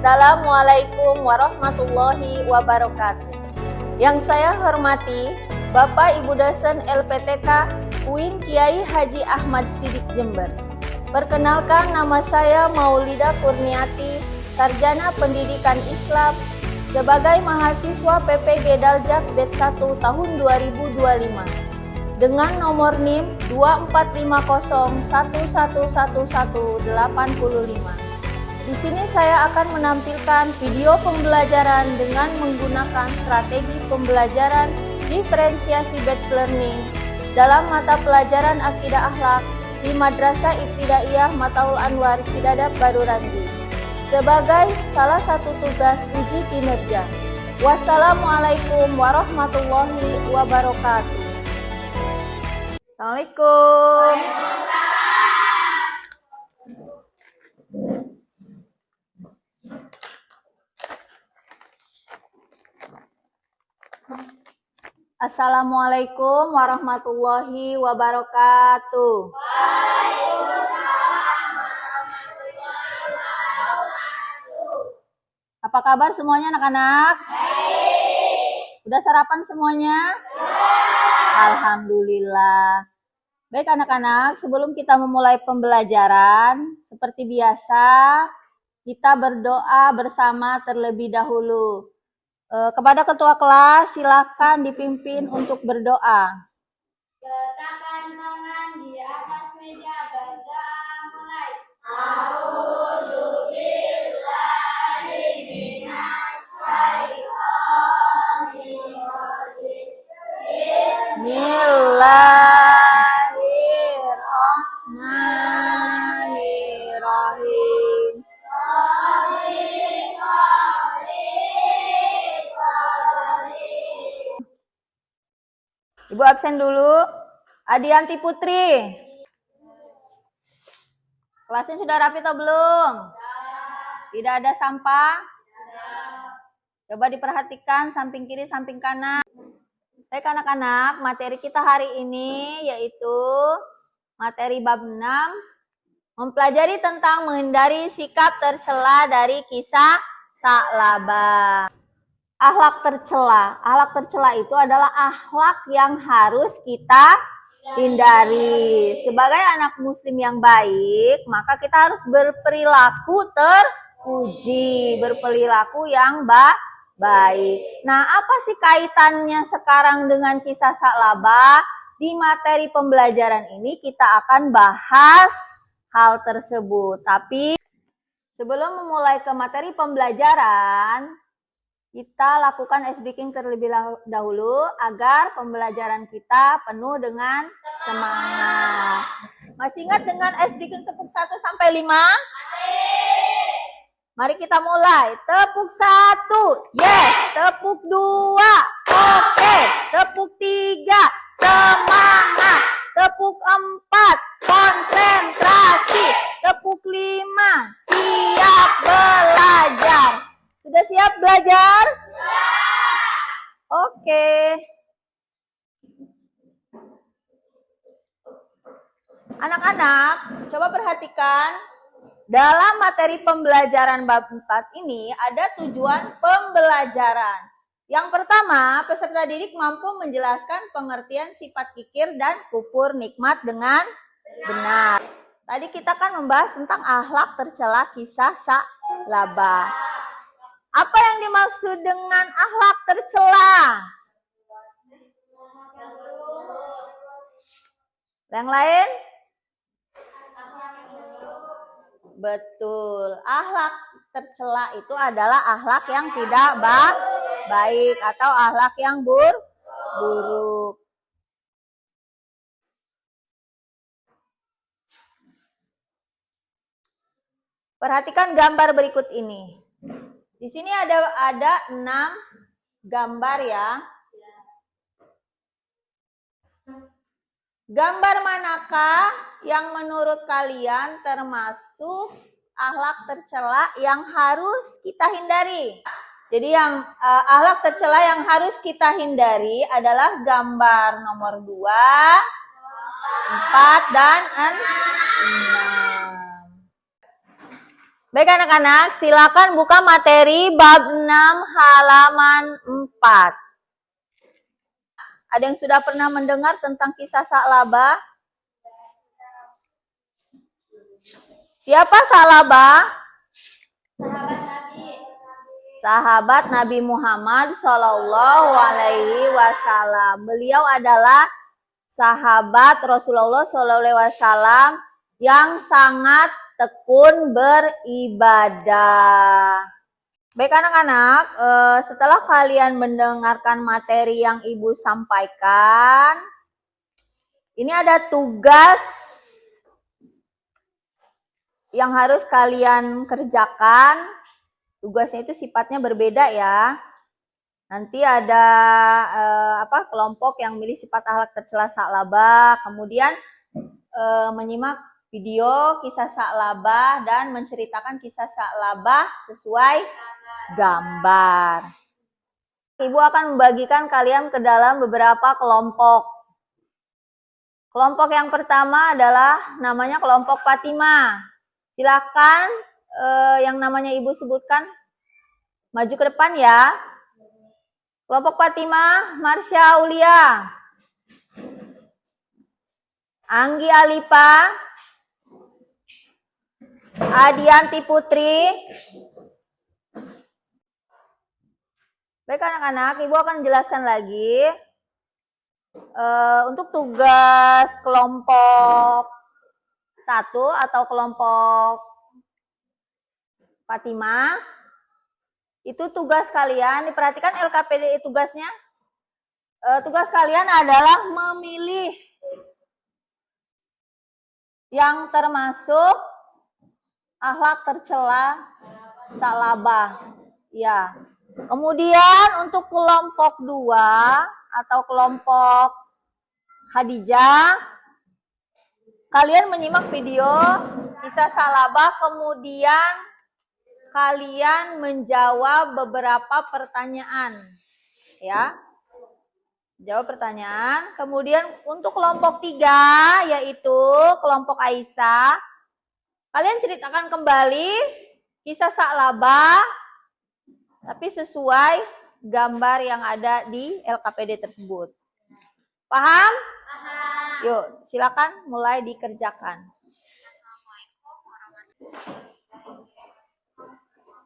Assalamualaikum warahmatullahi wabarakatuh. Yang saya hormati Bapak Ibu dosen LPTK UIN Kiai Haji Ahmad Siddiq Jember. Perkenalkan, nama saya Maulida Kurniati, Sarjana Pendidikan Islam sebagai mahasiswa PPG Daljak Batch 1 tahun 2025 dengan nomor NIM 2450111185. Di sini saya akan menampilkan video pembelajaran dengan menggunakan strategi pembelajaran diferensiasi batch learning dalam mata pelajaran Akidah Akhlak di Madrasah Ibtidaiyah Mataul Anwar Cidadap Barurangi sebagai salah satu tugas uji kinerja. Wassalamualaikum warahmatullahi wabarakatuh. Assalamualaikum. Assalamualaikum warahmatullahi wabarakatuh. Apa kabar semuanya anak-anak? Udah sarapan semuanya? Alhamdulillah. Baik anak-anak, sebelum kita memulai pembelajaran, seperti biasa, kita berdoa bersama terlebih dahulu. Kepada ketua kelas, silakan dipimpin untuk berdoa. Letakkan tangan di atas meja, berdoa mulai. A'udzu billahi minas syaitonir rajim. Bismillahirrahmanirrahim. Ibu absen dulu. Adianti Putri. Kelasnya sudah rapi atau belum? Tidak ada sampah? Coba diperhatikan samping kiri, samping kanan. Baik anak-anak, materi kita hari ini yaitu materi bab 6. Mempelajari tentang menghindari sikap tercela dari kisah Sa'labah. Akhlak tercela. Akhlak tercela itu adalah akhlak yang harus kita hindari. Sebagai anak muslim yang baik, maka kita harus berperilaku terpuji, berperilaku yang baik. Nah, apa sih kaitannya sekarang dengan kisah Sa'labah? Di materi pembelajaran ini kita akan bahas hal tersebut. Tapi sebelum memulai ke materi pembelajaran, kita lakukan ice breaking terlebih dahulu agar pembelajaran kita penuh dengan semangat. Masih ingat dengan ice breaking tepuk 1 sampai 5? Mari kita mulai. Tepuk 1, yes. Tepuk 2, oke. Tepuk 3, semangat. Tepuk 4, konsentrasi. Tepuk 5, siap belajar. Sudah siap belajar? Oke. Anak-anak, coba perhatikan. Dalam materi pembelajaran bab 4 ini ada tujuan pembelajaran. Yang pertama, peserta didik mampu menjelaskan pengertian sifat kikir dan kufur nikmat dengan benar. Tadi kita kan membahas tentang akhlak tercela kisah Sa'labah. Apa yang dimaksud dengan akhlak tercela? Yang lain? Betul. Akhlak tercela itu adalah akhlak yang tidak baik atau akhlak yang buruk. Perhatikan gambar berikut ini. Di sini ada 6 gambar ya. Gambar manakah yang menurut kalian termasuk akhlak tercela yang harus kita hindari? Jadi yang akhlak tercela yang harus kita hindari adalah gambar nomor 2, 4, dan 6. Baik anak-anak, silakan buka materi bab 6 halaman 4. Ada yang sudah pernah mendengar tentang kisah Sa'labah? Siapa Sa'labah? Sahabat Nabi. Sahabat Nabi Muhammad Shallallahu Alaihi Wasallam. Beliau adalah sahabat Rasulullah Shallallahu Alaihi Wasallam yang sangat tekun beribadah. Baik anak-anak, setelah kalian mendengarkan materi yang Ibu sampaikan, ini ada tugas yang harus kalian kerjakan. Tugasnya itu sifatnya berbeda ya. Nanti ada kelompok yang milih sifat akhlak tercela Sa'labah, kemudian menyimak video kisah Sa'labah dan menceritakan kisah Sa'labah sesuai gambar. Ibu akan membagikan kalian ke dalam beberapa kelompok. Kelompok yang pertama adalah namanya kelompok Fatimah. Silakan yang namanya Ibu sebutkan maju ke depan ya. Kelompok Fatimah, Marsha Aulia, Anggi Alipa, Adianti Putri. Baik anak-anak, Ibu akan jelaskan lagi. Untuk tugas kelompok 1 atau kelompok Fatimah, itu tugas kalian, diperhatikan LKPD tugasnya. Tugas kalian adalah memilih yang termasuk akhlak tercela Sa'labah. Ya. Kemudian untuk kelompok 2 atau kelompok Khadijah, kalian menyimak video kisah Sa'labah, kemudian kalian menjawab beberapa pertanyaan. Ya. Jawab pertanyaan. Kemudian untuk kelompok 3 yaitu kelompok Aisyah, kalian ceritakan kembali kisah Sa'labah tapi sesuai gambar yang ada di LKPD tersebut. Paham? Paham. Yuk, silakan mulai dikerjakan.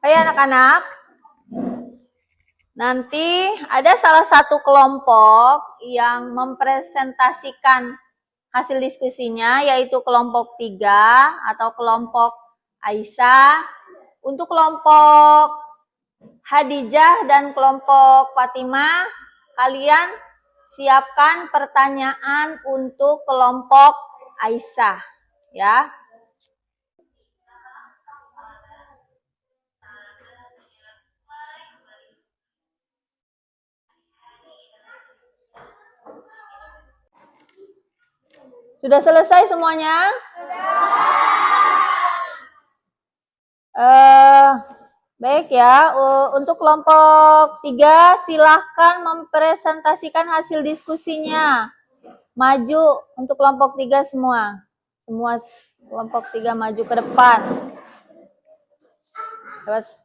Hai anak-anak, nanti ada salah satu kelompok yang mempresentasikan hasil diskusinya, yaitu kelompok 3 atau kelompok Aisyah. Untuk kelompok Khadijah dan kelompok Fatimah, kalian siapkan pertanyaan untuk kelompok Aisyah, ya. Sudah selesai semuanya? Baik ya, untuk kelompok 3 silahkan mempresentasikan hasil diskusinya. Maju untuk kelompok 3 semua. Semua kelompok 3 maju ke depan. Terus.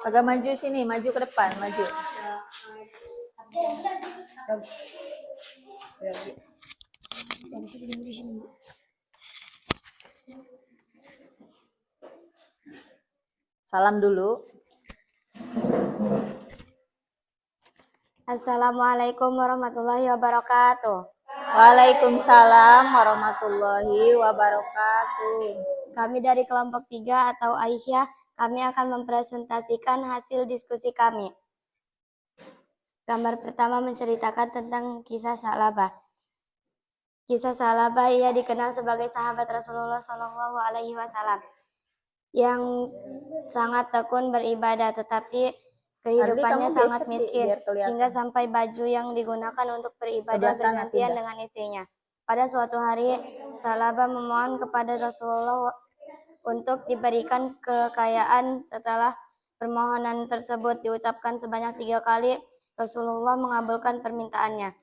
Agak maju sini, maju ke depan, maju. Salam dulu. Assalamualaikum warahmatullahi wabarakatuh. Waalaikumsalam warahmatullahi wabarakatuh. Kami dari kelompok 3 atau Aisyah, kami akan mempresentasikan hasil diskusi kami. Gambar pertama menceritakan tentang kisah Sa'labah. Kisah Sa'labah, ia dikenal sebagai sahabat Rasulullah Shallallahu Alaihi Wasallam yang sangat tekun beribadah, tetapi kehidupannya sangat miskin hingga sampai baju yang digunakan untuk beribadah bergantian dengan istrinya. Pada suatu hari, Sa'labah memohon kepada Rasulullah untuk diberikan kekayaan. Setelah permohonan tersebut diucapkan sebanyak 3 kali, Rasulullah mengabulkan permintaannya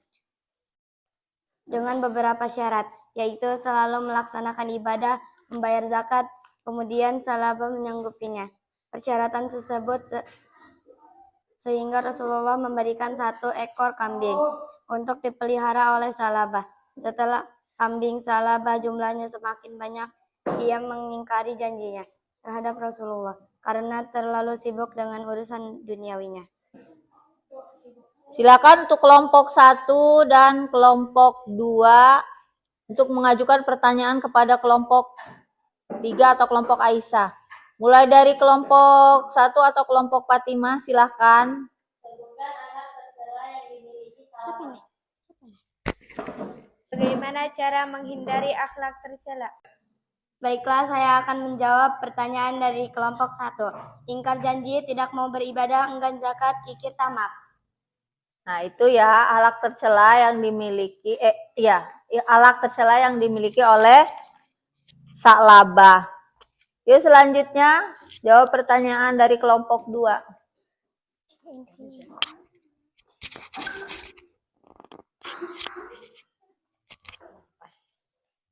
dengan beberapa syarat, yaitu selalu melaksanakan ibadah, membayar zakat, kemudian Salabah menyanggupinya. Persyaratan tersebut sehingga Rasulullah memberikan 1 ekor kambing untuk dipelihara oleh Salabah. Setelah kambing Salabah jumlahnya semakin banyak, dia mengingkari janjinya terhadap Rasulullah karena terlalu sibuk dengan urusan duniawinya. Silakan untuk kelompok 1 dan kelompok 2 untuk mengajukan pertanyaan kepada kelompok 3 atau kelompok Aisyah. Mulai dari kelompok 1 atau kelompok Fatimah, silakan. Bagaimana cara menghindari akhlak tercela? Baiklah, saya akan menjawab pertanyaan dari kelompok 1. Ingkar janji, tidak mau beribadah, enggan zakat, kikir tamak. Nah, itu ya akhlak tercela yang dimiliki akhlak tercela yang dimiliki oleh Sa'labah. Yuk selanjutnya jawab pertanyaan dari kelompok 2.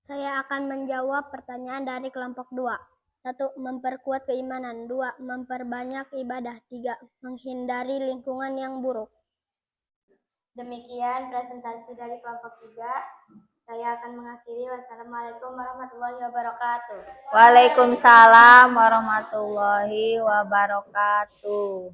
Saya akan menjawab pertanyaan dari kelompok 2. 1. Memperkuat keimanan. 2. Memperbanyak ibadah. 3. Menghindari lingkungan yang buruk. Demikian presentasi dari kelompok 3. Saya akan mengakhiri. Wassalamualaikum warahmatullahi wabarakatuh. Waalaikumsalam warahmatullahi wabarakatuh.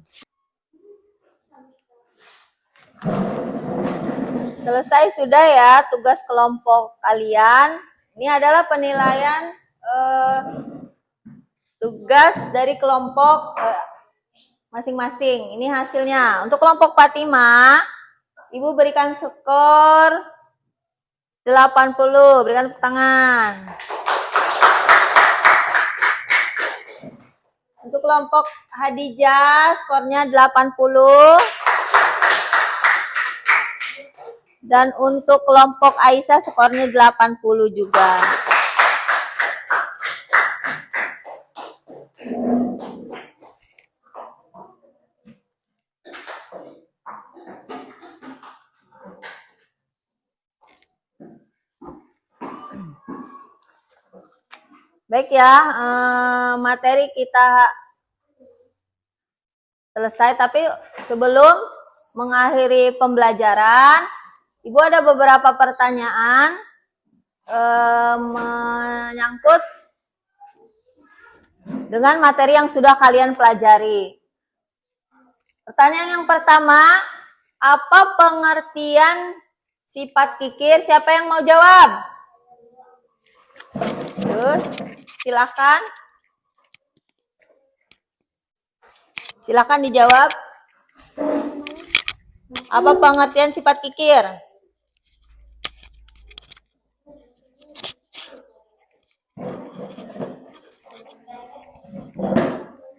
Selesai sudah ya tugas kelompok kalian. Ini adalah penilaian tugas dari kelompok masing-masing. Ini hasilnya. Untuk kelompok Fatimah, Ibu berikan skor 80. Berikan tepuk tangan. Untuk kelompok Hadijah, skornya 80. Dan untuk kelompok Aisyah, skornya 80 juga. Baik ya, materi kita selesai. Tapi sebelum mengakhiri pembelajaran, Ibu ada beberapa pertanyaan menyangkut dengan materi yang sudah kalian pelajari. Pertanyaan yang pertama, apa pengertian sifat kikir? Siapa yang mau jawab? Silakan. Silakan dijawab. Apa pengertian sifat kikir?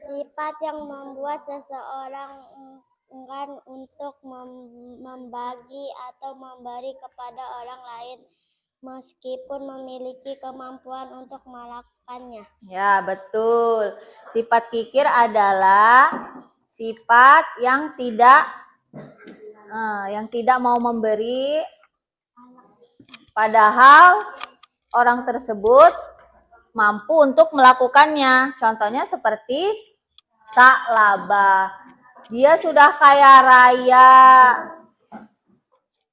Sifat yang membuat seseorang enggan untuk membagi atau memberi kepada orang lain meskipun memiliki kemampuan untuk melakukannya. Ya, betul. Sifat kikir adalah sifat yang tidak mau memberi, padahal orang tersebut mampu untuk melakukannya. Contohnya seperti Sa'labah. Dia sudah kaya raya,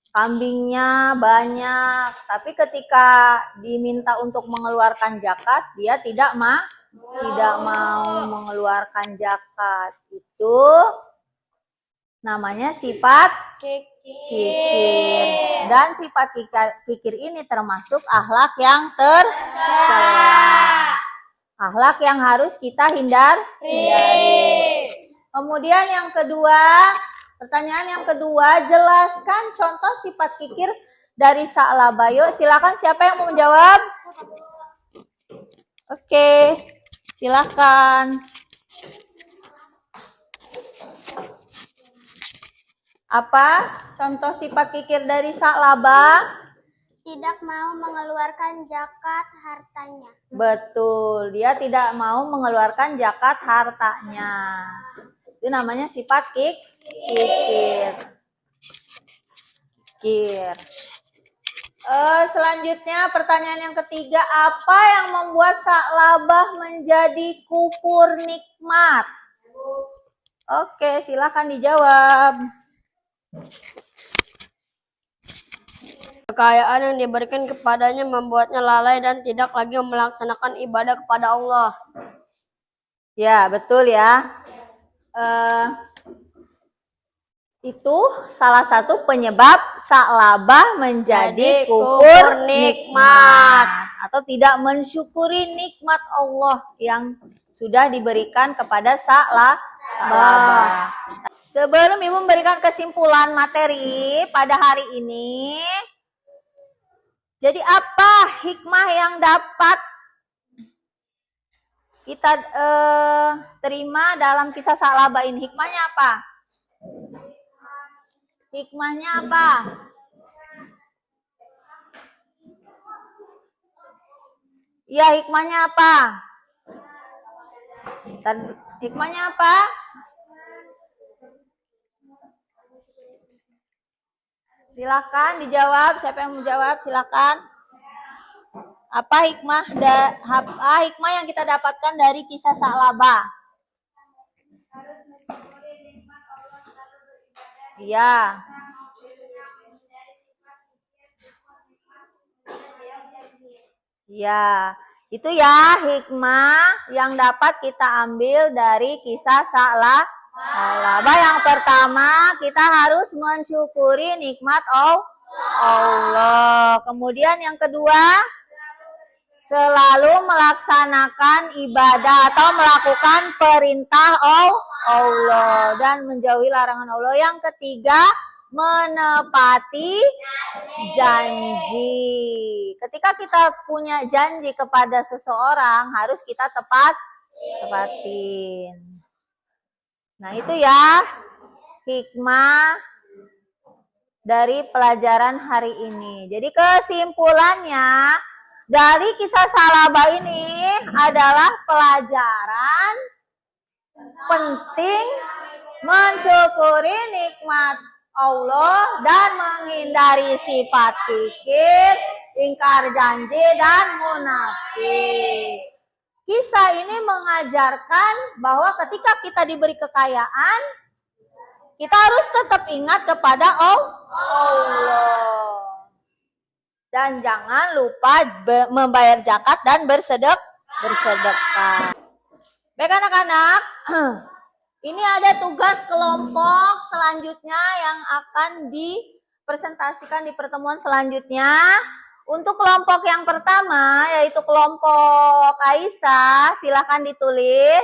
kambingnya banyak, tapi ketika diminta untuk mengeluarkan zakat, dia tidak mau mengeluarkan zakat. Itu namanya sifat kikir. Dan sifat kikir ini termasuk akhlak yang tercela. Akhlak yang harus kita hindari. Kemudian yang kedua, pertanyaan yang kedua, jelaskan contoh sifat kikir dari Sa'labah. Yuk, silakan siapa yang mau menjawab? Oke, silakan. Apa contoh sifat kikir dari Sa'labah? tidak mau mengeluarkan zakat hartanya. Betul, dia tidak mau mengeluarkan zakat hartanya. Itu namanya sifat kikir. Selanjutnya pertanyaan yang ketiga, apa yang membuat Sa'labah menjadi kufur nikmat? Oke, silakan dijawab. Kekayaan yang diberikan kepadanya membuatnya lalai dan tidak lagi melaksanakan ibadah kepada Allah. Ya, betul ya. Itu salah satu penyebab Sa'labah menjadi Jadi kufur nikmat. atau tidak mensyukuri nikmat Allah yang sudah diberikan kepada Sa'labah. Sebelum Ibu memberikan kesimpulan materi pada hari ini, jadi apa hikmah yang dapat kita terima dalam kisah Sa'labah ini? Hikmahnya apa? Hikmahnya apa? Iya, hikmahnya apa? Hikmahnya apa? Silakan dijawab. Siapa yang mau jawab? Silakan. Apa hikmah yang kita dapatkan dari kisah Sa'labah? Iya. Ya, itu ya hikmah yang dapat kita ambil dari kisah Sa'labah. Yang pertama, kita harus mensyukuri nikmat Allah. Kemudian yang kedua, selalu melaksanakan ibadah atau melakukan perintah Allah dan menjauhi larangan Allah. Yang ketiga, menepati janji. Ketika kita punya janji kepada seseorang, harus kita tepatin. Nah, itu ya hikmah dari pelajaran hari ini. Jadi kesimpulannya dari kisah Sa'labah ini adalah pelajaran penting mensyukuri nikmat Allah dan menghindari sifat kikir, ingkar janji, dan munafik. Kisah ini mengajarkan bahwa ketika kita diberi kekayaan, kita harus tetap ingat kepada Allah. Dan jangan lupa membayar zakat dan bersedekah. Baik anak-anak, ini ada tugas kelompok selanjutnya yang akan dipresentasikan di pertemuan selanjutnya. Untuk kelompok yang pertama, yaitu kelompok Aisyah, silakan ditulis.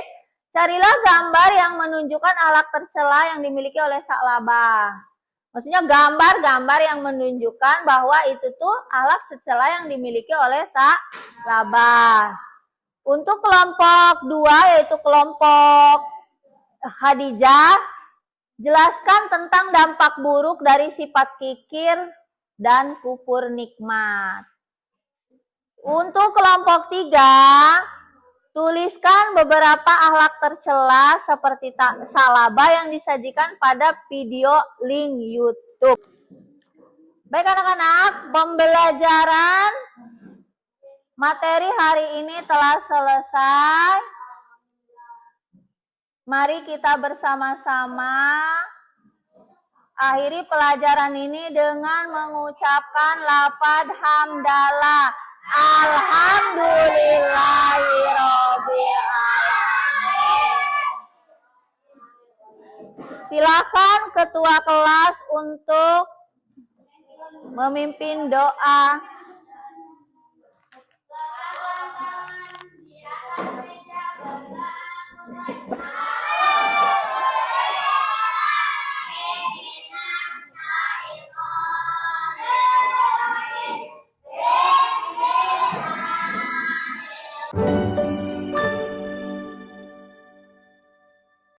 Carilah gambar yang menunjukkan alat tercela yang dimiliki oleh Sa'labah. Maksudnya gambar-gambar yang menunjukkan bahwa itu tuh alat tercela yang dimiliki oleh Sa'labah. Untuk kelompok 2, yaitu kelompok Khadijah, jelaskan tentang dampak buruk dari sifat kikir dan kufur nikmat. Untuk kelompok 3, tuliskan beberapa akhlak tercela seperti Sa'labah yang disajikan pada video link YouTube. Baik anak-anak, pembelajaran materi hari ini telah selesai. Mari kita bersama-sama akhiri pelajaran ini dengan mengucapkan lafaz hamdalah. Alhamdulillahirobbil alamin. Silakan ketua kelas untuk memimpin doa.